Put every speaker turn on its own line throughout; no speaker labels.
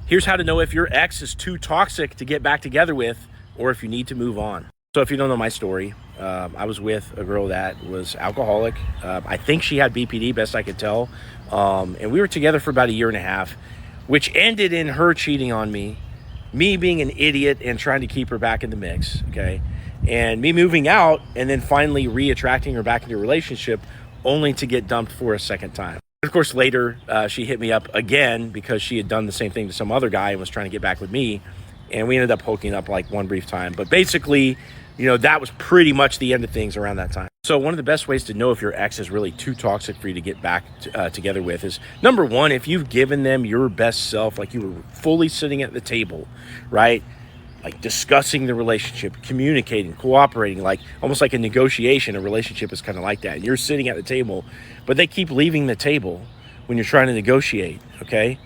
Here's how to know if your ex is too toxic to get back together with, or if you need to move on. So if you don't know my story, I was with a girl that was alcoholic. I think she had BPD, best I could tell. And we were together for about a year and a half, which ended in her cheating on me being an idiot and trying to keep her back in the mix, okay? And me moving out and then finally re-attracting her back into a relationship only to get dumped for a second time. Of course, later, she hit me up again because she had done the same thing to some other guy and was trying to get back with me. And we ended up hooking up like one brief time. But basically, that was pretty much the end of things around that time. So one of the best ways to know if your ex is really too toxic for you to get back together with is, number one, if you've given them your best self, like you were fully sitting at the table, right? Like discussing the relationship, communicating, cooperating, like almost like a negotiation. A relationship is kind of like that. And you're sitting at the table, but they keep leaving the table when you're trying to negotiate, okay?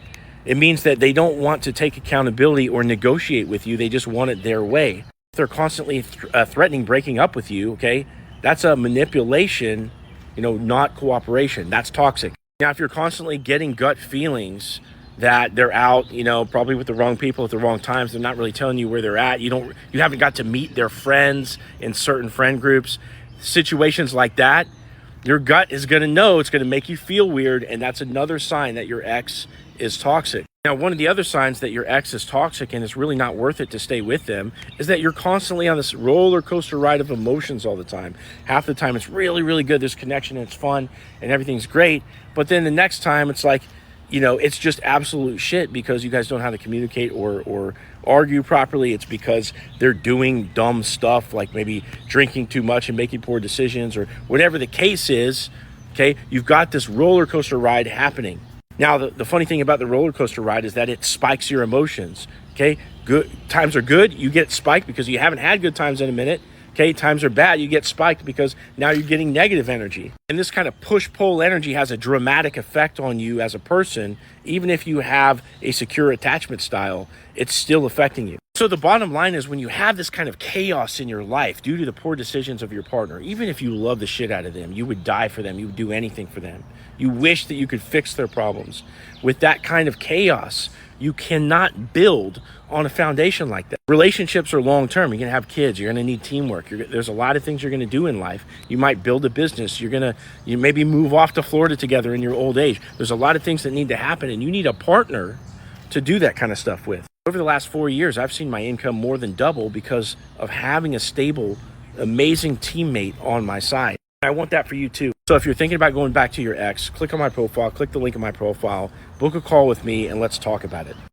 It means that they don't want to take accountability or negotiate with you. They just want it their way. If they're constantly threatening breaking up with you, okay, that's a manipulation, not cooperation. That's toxic. Now, if you're constantly getting gut feelings that they're out, probably with the wrong people at the wrong times, they're not really telling you where they're at. You haven't got to meet their friends in certain friend groups, situations like that, your gut is going to know, it's going to make you feel weird. And that's another sign that your ex is toxic. Now, one of the other signs that your ex is toxic and it's really not worth it to stay with them is that you're constantly on this roller coaster ride of emotions all the time. Half the time it's really, really good. There's connection and it's fun and everything's great. But then the next time it's like, it's just absolute shit because you guys don't know how to communicate or argue properly. It's because they're doing dumb stuff like maybe drinking too much and making poor decisions or whatever the case is. Okay, you've got this roller coaster ride happening. Now, the funny thing about the roller coaster ride is that it spikes your emotions. Okay, good times are good, you get spiked because you haven't had good times in a minute. Okay, times are bad, you get spiked because now you're getting negative energy. And this kind of push-pull energy has a dramatic effect on you as a person. Even if you have a secure attachment style, it's still affecting you. So the bottom line is when you have this kind of chaos in your life due to the poor decisions of your partner, even if you love the shit out of them, you would die for them, you would do anything for them. You wish that you could fix their problems. With that kind of chaos, you cannot build on a foundation like that. Relationships are long-term. You're going to have kids. You're going to need teamwork. There's a lot of things you're going to do in life. You might build a business. You maybe move off to Florida together in your old age. There's a lot of things that need to happen, and you need a partner to do that kind of stuff with. Over the last 4 years, I've seen my income more than double because of having a stable, amazing teammate on my side. I want that for you too. So if you're thinking about going back to your ex, click on my profile, click the link in my profile, book a call with me, and let's talk about it.